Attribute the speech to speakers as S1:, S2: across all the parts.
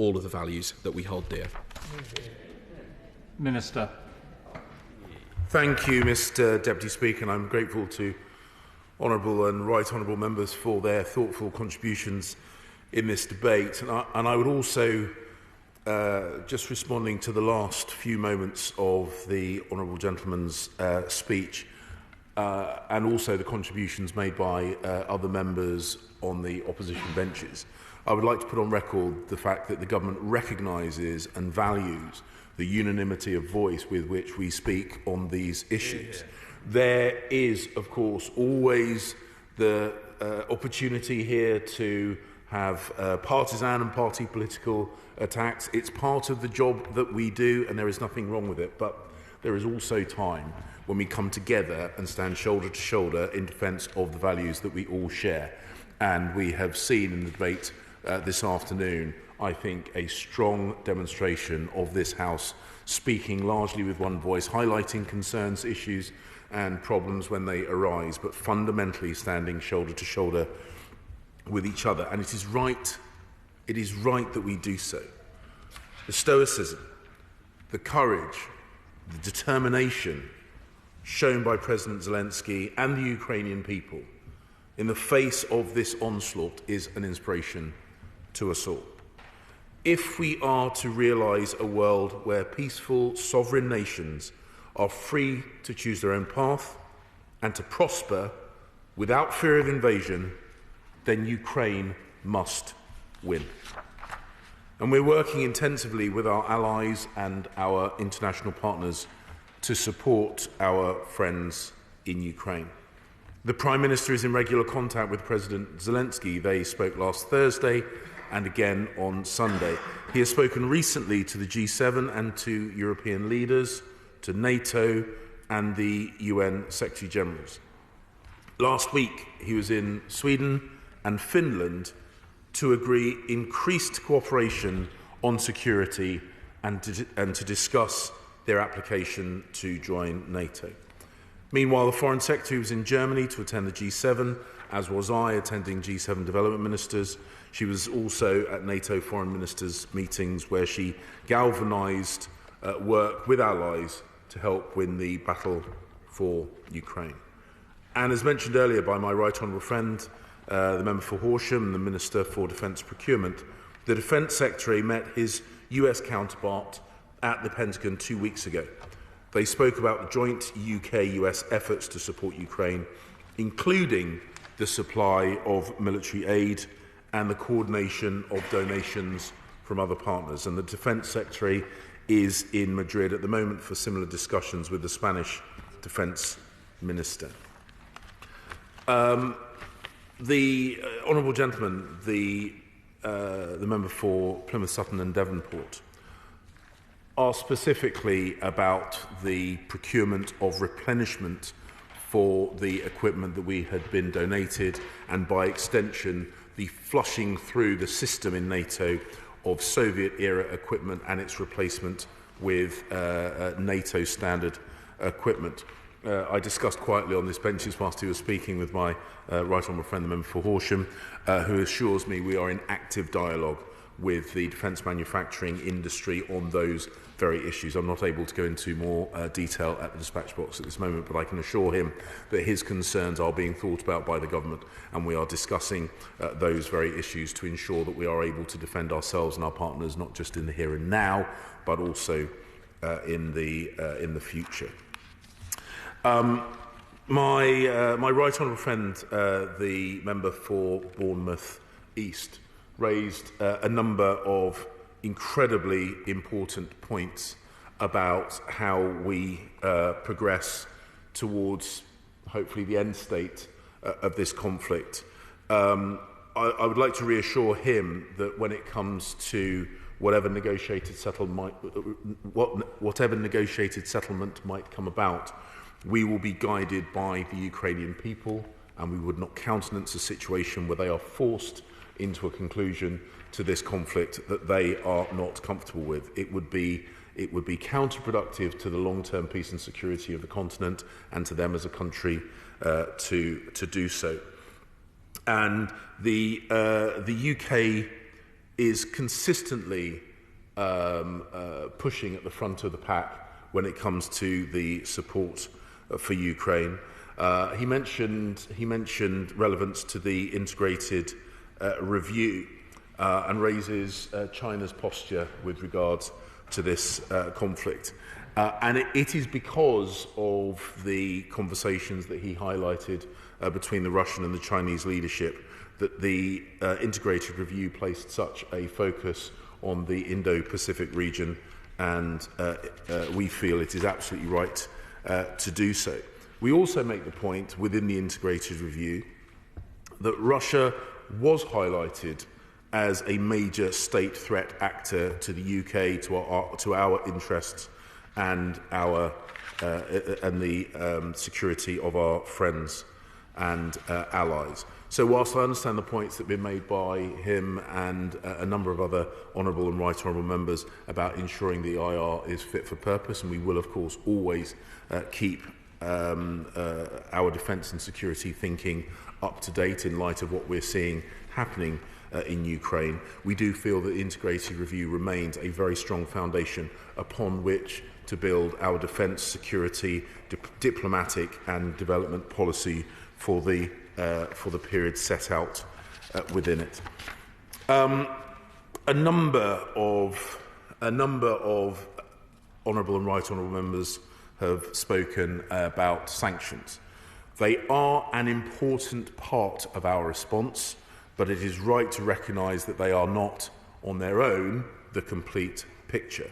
S1: all of the values that we hold dear.
S2: Minister.
S3: Thank you, Mr Deputy Speaker, and I'm grateful to honourable and right honourable members for their thoughtful contributions in this debate. And I would also, just responding to the last few moments of the honourable gentleman's speech, and also the contributions made by other members on the opposition benches, I would like to put on record the fact that the government recognises and values the unanimity of voice with which we speak on these issues. There is, of course, always the opportunity here to have partisan and party political attacks. It's part of the job that we do, and there is nothing wrong with it. But there is also time when we come together and stand shoulder to shoulder in defence of the values that we all share. And we have seen in the debate this afternoon, I think, a strong demonstration of this House speaking largely with one voice, highlighting concerns, issues and problems when they arise, but fundamentally standing shoulder to shoulder with each other. And it is right that we do so. The stoicism, the courage, the determination shown by President Zelensky and the Ukrainian people in the face of this onslaught is an inspiration to us all. If we are to realise a world where peaceful, sovereign nations are free to choose their own path and to prosper without fear of invasion, then Ukraine must win. And we're working intensively with our allies and our international partners to support our friends in Ukraine. The Prime Minister is in regular contact with President Zelensky. They spoke last Thursday and again on Sunday. He has spoken recently to the G7 and to European leaders, to NATO and the UN Secretary Generals. Last week, he was in Sweden and Finland to agree increased cooperation on security and to discuss their application to join NATO. Meanwhile, the Foreign Secretary was in Germany to attend the G7, as was I, attending G7 development ministers. She was also at NATO foreign ministers' meetings where she galvanised work with allies to help win the battle for Ukraine. And as mentioned earlier by my right honourable friend, the member for Horsham, the Minister for Defence Procurement, the Defence Secretary met his US counterpart at the Pentagon 2 weeks ago. They spoke about the joint UK-US efforts to support Ukraine, including the supply of military aid and the coordination of donations from other partners. And the Defence Secretary is in Madrid at the moment for similar discussions with the Spanish Defence Minister. The honourable gentleman, the member for Plymouth, Sutton and Devonport, asked specifically about the procurement of replenishment for the equipment that we had been donated, and by extension the flushing through the system in NATO of Soviet-era equipment and its replacement with NATO standard equipment. I discussed quietly on this bench whilst he was speaking with my right honourable friend, the member for Horsham, who assures me we are in active dialogue with the defence manufacturing industry on those very issues. I'm not able to go into more detail at the dispatch box at this moment, but I can assure him that his concerns are being thought about by the government, and we are discussing those very issues to ensure that we are able to defend ourselves and our partners, not just in the here and now, but also in the future. My right honourable friend, the member for Bournemouth East, raised a number of incredibly important points about how we progress towards, hopefully, the end state of this conflict. I would like to reassure him that when it comes to whatever negotiated settlement might come about, we will be guided by the Ukrainian people, and we would not countenance a situation where they are forced into a conclusion to this conflict that they are not comfortable with. It would be counterproductive to the long-term peace and security of the continent and to them as a country to do so. And the UK is consistently pushing at the front of the pack when it comes to the support for Ukraine. He mentioned relevance to the integrated review and raises China's posture with regards to this conflict. And it is because of the conversations that he highlighted between the Russian and the Chinese leadership that the integrated review placed such a focus on the Indo-Pacific region, and we feel it is absolutely right to do so. We also make the point within the integrated review that Russia was highlighted as a major state threat actor to the UK, to our interests, and the security of our friends and allies. So whilst I understand the points that have been made by him and a number of other honourable and right honourable members about ensuring the IR is fit for purpose, and we will of course always keep our defence and security thinking up to date in light of what we're seeing happening in Ukraine, we do feel that the integrated review remains a very strong foundation upon which to build our defence, security, diplomatic and development policy for the period set out within it. A number of honourable and right honourable members have spoken about sanctions. They are an important part of our response, but it is right to recognise that they are not, on their own, the complete picture.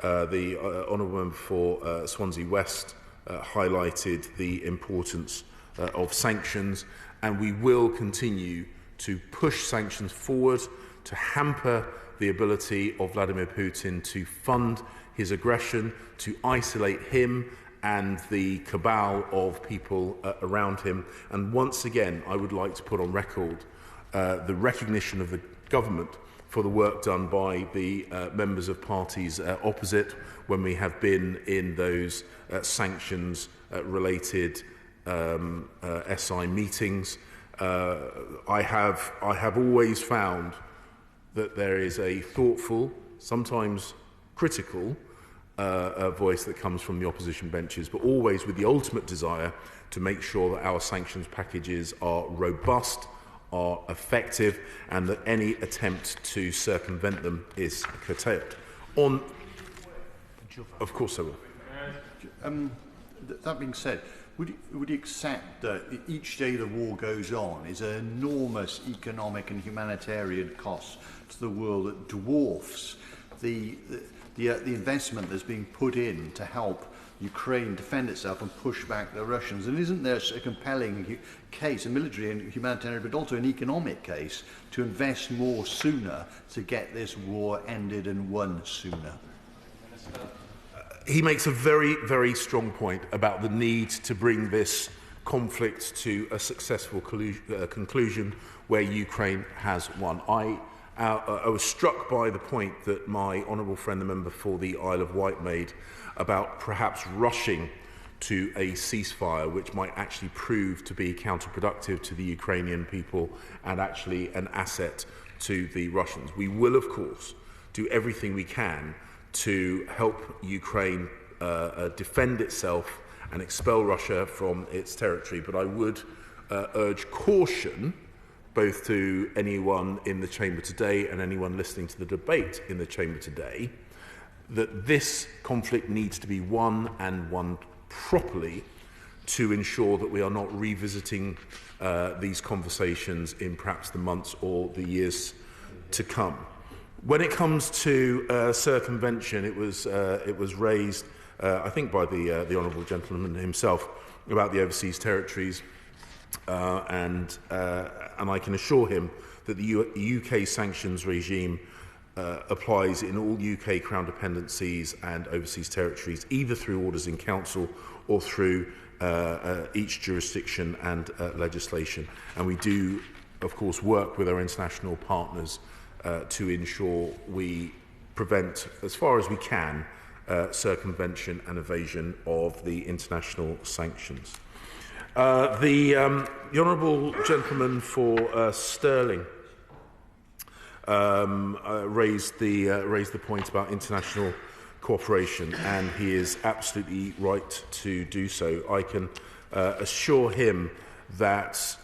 S3: The honourable member for Swansea West highlighted the importance of sanctions, and we will continue to push sanctions forward to hamper the ability of Vladimir Putin to fund his aggression, to isolate him and the cabal of people around him. And once again, I would like to put on record the recognition of the government for the work done by the members of parties opposite when we have been in those sanctions related SI meetings. I have always found that there is a thoughtful, sometimes critical voice that comes from the opposition benches, but always with the ultimate desire to make sure that our sanctions packages are robust, are effective, and that any attempt to circumvent them is curtailed. Of course I will.
S2: That being said, would you accept that each day the war goes on is an enormous economic and humanitarian cost to the world that dwarfs the investment that's being put in to help Ukraine defend itself and push back the Russians? And isn't there a compelling case, a military and humanitarian, but also an economic case, to invest more sooner to get this war ended and won sooner?
S3: He makes a very, very strong point about the need to bring this conflict to a successful conclusion where Ukraine has won. I was struck by the point that my honourable friend, the member for the Isle of Wight, made about perhaps rushing to a ceasefire, which might actually prove to be counterproductive to the Ukrainian people and actually an asset to the Russians. We will, of course, do everything we can to help Ukraine defend itself and expel Russia from its territory. But I would urge caution, both to anyone in the chamber today and anyone listening to the debate in the chamber today, that this conflict needs to be won and won properly to ensure that we are not revisiting these conversations in perhaps the months or the years to come. When it comes to circumvention, it was raised, I think, by the honourable gentleman himself about the overseas territories, and I can assure him that the UK sanctions regime applies in all UK Crown dependencies and overseas territories, either through orders in council or through each jurisdiction and legislation. And we do, of course, work with our international partners to ensure we prevent, as far as we can, circumvention and evasion of the international sanctions. The honourable gentleman for Stirling raised the point about international cooperation, and he is absolutely right to do so. I can assure him that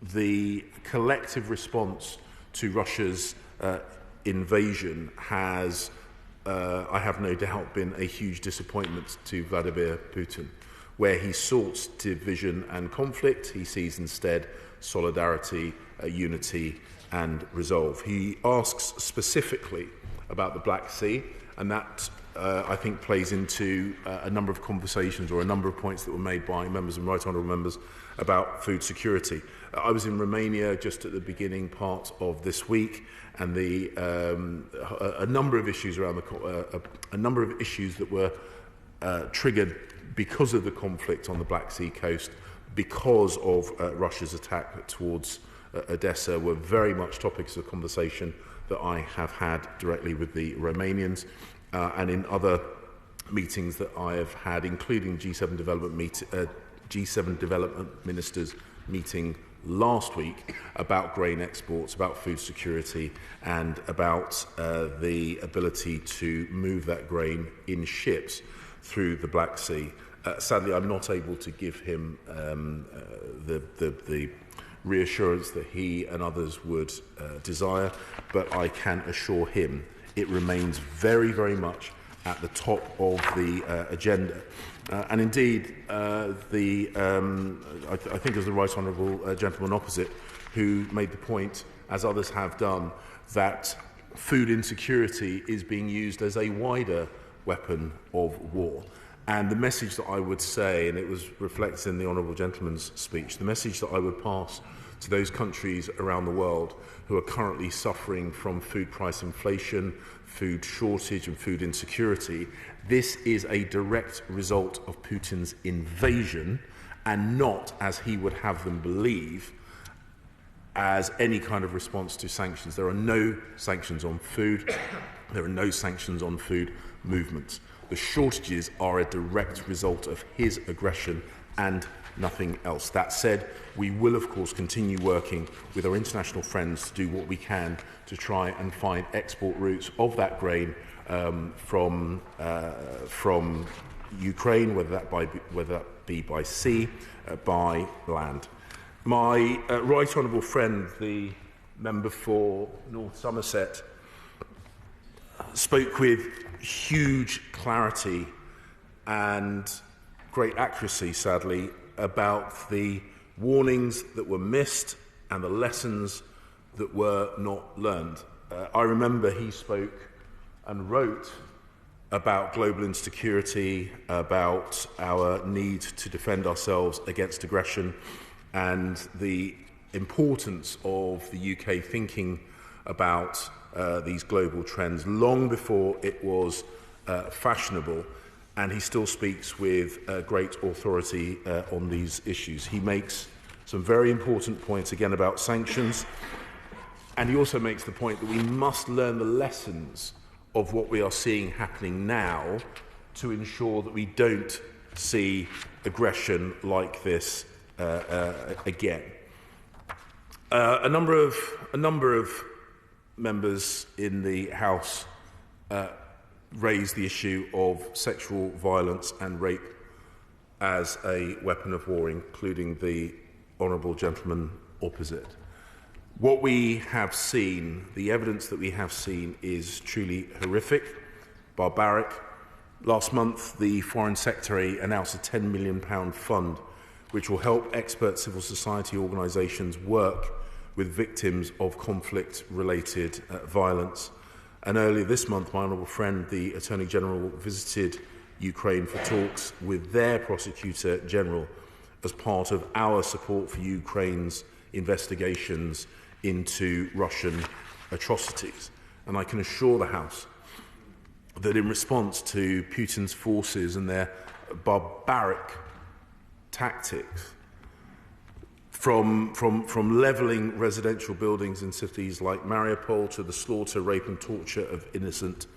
S3: the collective response to Russia's invasion has, I have no doubt, been a huge disappointment to Vladimir Putin. Where he sought division and conflict, he sees instead solidarity, unity and resolve. He asks specifically about the Black Sea, and that I think plays into a number of conversations or a number of points that were made by members and right honourable members about food security. I was in Romania just at the beginning part of this week, and a number of issues around a number of issues that were triggered because of the conflict on the Black Sea coast, because of Russia's attack towards Odessa, were very much topics of conversation that I have had directly with the Romanians and in other meetings that I have had, including G7 development ministers meeting last week about grain exports, about food security, and about the ability to move that grain in ships through the Black Sea. Sadly, I'm not able to give him the reassurance that he and others would desire, but I can assure him it remains very, very much at the top of the agenda. And indeed, I think it was the Right Honourable gentleman opposite who made the point, as others have done, that food insecurity is being used as a wider weapon of war. And the message that I would say, and it was reflected in the Honourable Gentleman's speech, the message that I would pass to those countries around the world who are currently suffering from food price inflation, food shortage and food insecurity, this is a direct result of Putin's invasion, and not, as he would have them believe, as any kind of response to sanctions. There are no sanctions on food. There are no sanctions on food movements. The shortages are a direct result of his aggression and nothing else. That said, we will of course continue working with our international friends to do what we can to try and find export routes of that grain from Ukraine, whether that be by sea, by land. My right honourable friend, the member for North Somerset, spoke with huge clarity and great accuracy, sadly, about the warnings that were missed and the lessons that were not learned. I remember he spoke and wrote about global insecurity, about our need to defend ourselves against aggression, and the importance of the UK thinking about these global trends long before it was fashionable, and he still speaks with great authority on these issues. He makes some very important points again about sanctions, and he also makes the point that we must learn the lessons of what we are seeing happening now to ensure that we don't see aggression like this again. A number of members in the House raised the issue of sexual violence and rape as a weapon of war, including the honourable gentleman opposite. What we have seen, the evidence that we have seen, is truly horrific, barbaric. Last month, the Foreign Secretary announced a £10 million fund which will help expert civil society organisations work with victims of conflict-related violence. And earlier this month, my honourable friend, the Attorney General, visited Ukraine for talks with their Prosecutor General as part of our support for Ukraine's investigations into Russian atrocities. And I can assure the House that in response to Putin's forces and their barbaric tactics, from levelling residential buildings in cities like Mariupol to the slaughter, rape and torture of innocent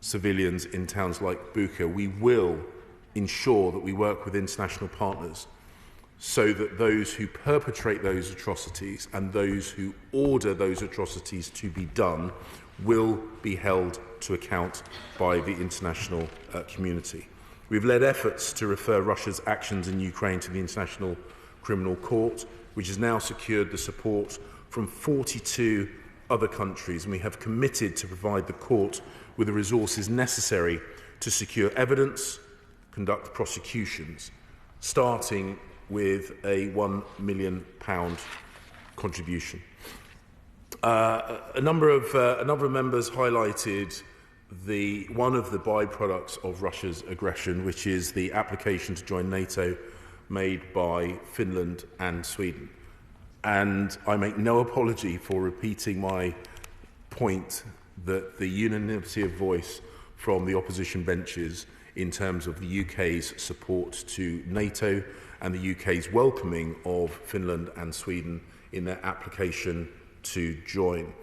S3: civilians in towns like Bucha, we will ensure that we work with international partners so that those who perpetrate those atrocities and those who order those atrocities to be done will be held to account by the international community. We've led efforts to refer Russia's actions in Ukraine to the International Criminal Court, which has now secured the support from 42 other countries, and we have committed to provide the court with the resources necessary to secure evidence, conduct prosecutions, starting with a £1 million contribution. A number of members highlighted one of the byproducts of Russia's aggression, which is the application to join NATO made by Finland and Sweden. And I make no apology for repeating my point that the unanimity of voice from the opposition benches in terms of the UK's support to NATO and the UK's welcoming of Finland and Sweden in their application to join.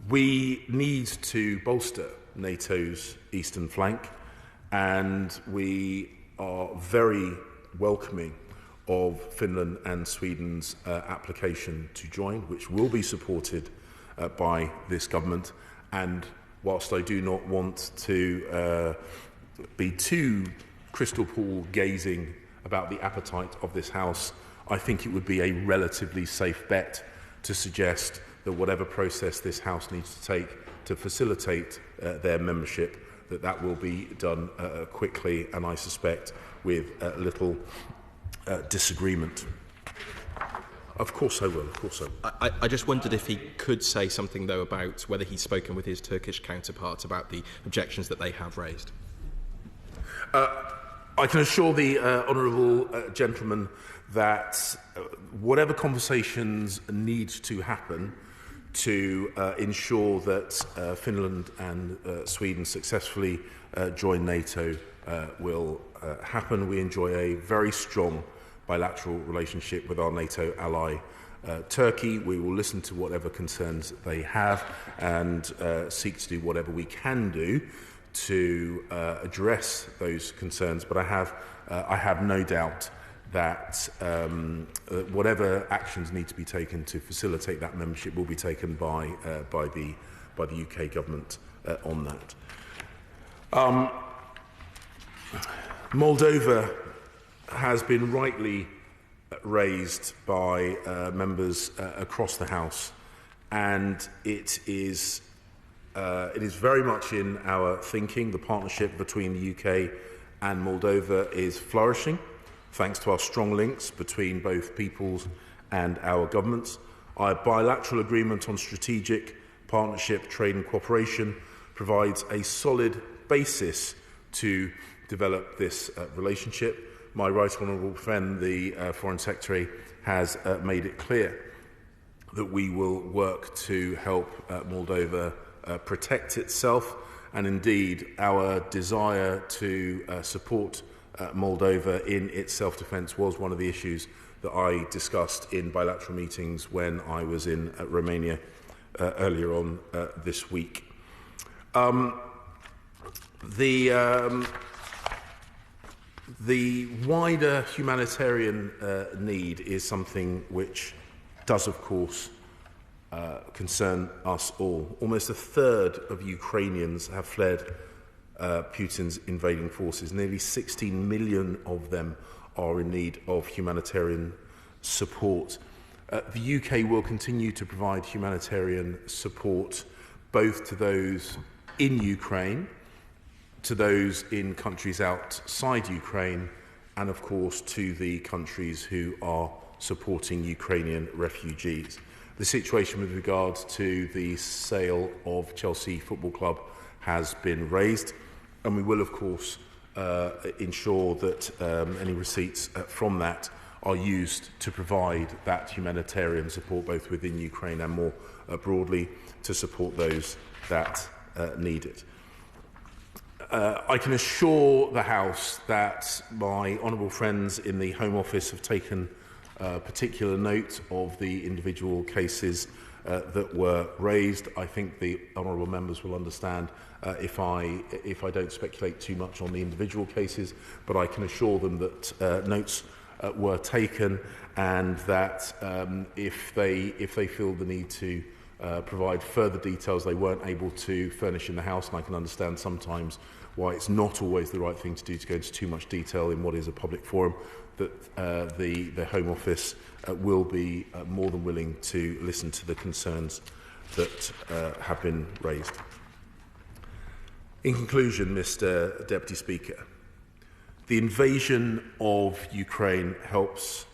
S3: We need to bolster NATO's eastern flank, and we are very welcoming of Finland and Sweden's application to join, which will be supported by this government. And whilst I do not want to be too crystal ball gazing about the appetite of this House, I think it would be a relatively safe bet to suggest that whatever process this House needs to take to facilitate their membership, that will be done quickly, and I suspect with little disagreement. Of course I will, of course I will.
S1: I just wondered if he could say something, though, about whether he's spoken with his Turkish counterparts about the objections that they have raised.
S3: I can assure the honourable gentleman that whatever conversations need to happen to ensure that Finland and Sweden successfully join NATO will happen. We enjoy a very strong bilateral relationship with our NATO ally Turkey. We will listen to whatever concerns they have and seek to do whatever we can do to address those concerns. But I have no doubt that whatever actions need to be taken to facilitate that membership will be taken by the UK government on that. Moldova has been rightly raised by members across the House, and it is very much in our thinking. The partnership between the UK and Moldova is flourishing, thanks to our strong links between both peoples and our governments. Our bilateral agreement on strategic partnership, trade and cooperation provides a solid basis to develop this relationship. My right honourable friend, the Foreign Secretary, has made it clear that we will work to help Moldova protect itself, and indeed our desire to support Moldova in its self-defence was one of the issues that I discussed in bilateral meetings when I was in Romania earlier on this week. The wider humanitarian need is something which does, of course, concern us all. Almost a third of Ukrainians have fled Putin's invading forces. Nearly 16 million of them are in need of humanitarian support. The UK will continue to provide humanitarian support both to those in Ukraine, to those in countries outside Ukraine, and of course to the countries who are supporting Ukrainian refugees. The situation with regard to the sale of Chelsea Football Club has been raised, and we will of course ensure that any receipts from that are used to provide that humanitarian support both within Ukraine and more broadly to support those that need it. I can assure the House that my honourable friends in the Home Office have taken particular note of the individual cases that were raised. I think the honourable members will understand if I don't speculate too much on the individual cases, but I can assure them that notes were taken, and that if they feel the need to provide further details they weren't able to furnish in the House, and I can understand sometimes why it's not always the right thing to do to go into too much detail in what is a public forum, that the Home Office will be more than willing to listen to the concerns that have been raised. In conclusion, Mr. Deputy Speaker, the invasion of Ukraine helps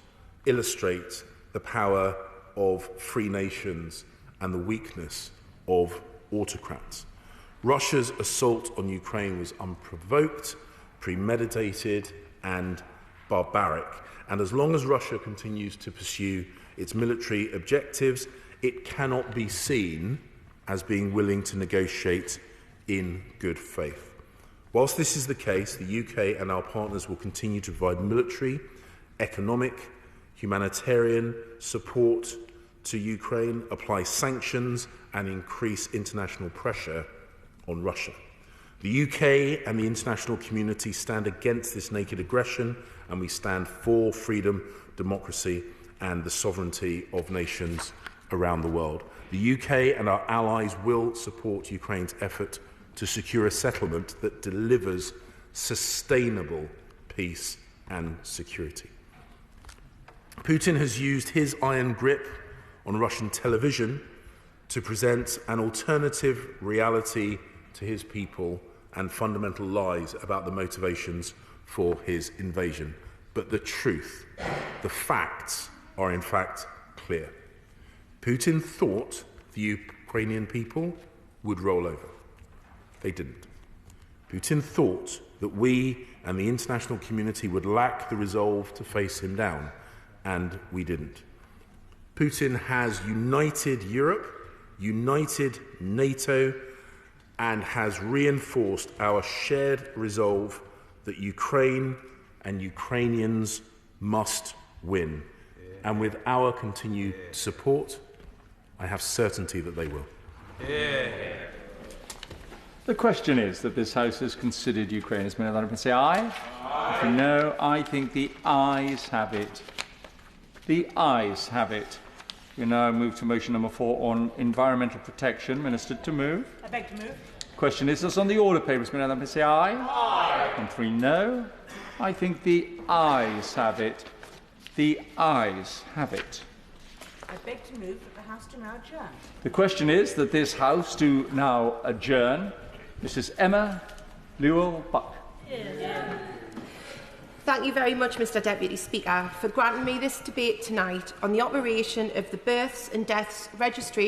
S3: illustrate the power of free nations and the weakness of autocrats. Russia's assault on Ukraine was unprovoked, premeditated, and barbaric. And as long as Russia continues to pursue its military objectives, it cannot be seen as being willing to negotiate in good faith. Whilst this is the case, the UK and our partners will continue to provide military, economic, humanitarian support to Ukraine, apply sanctions, and increase international pressure on Russia. The UK and the international community stand against this naked aggression, and we stand for freedom, democracy, and the sovereignty of nations around the world. The UK and our allies will support Ukraine's effort to secure a settlement that delivers sustainable peace and security. Putin has used his iron grip on Russian television to present an alternative reality to his people and fundamental lies about the motivations for his invasion. But the truth, the facts, are in fact clear. Putin thought the Ukrainian people would roll over. They didn't. Putin thought that we and the international community would lack the resolve to face him down, and we didn't. Putin has united Europe, united NATO, and has reinforced our shared resolve that Ukraine and Ukrainians must win. And with our continued support, I have certainty that they will.
S4: The question is that this House has considered Ukraine. Has been allowed to say aye? Aye. If no, I think the ayes have it. The ayes have it. We now move to motion number 4 on environmental protection. Minister to move.
S5: I beg to move.
S4: Question is this on the order papers. May I say aye? Aye. And 3 no. I think the ayes have it. The ayes have it.
S5: I beg to move that the House do now adjourn.
S4: The question is that this House do now adjourn. Mrs. Emma Lewell-Buck.
S6: Thank you very much, Mr Deputy Speaker, for granting me this debate tonight on the operation of the Births and Deaths Registry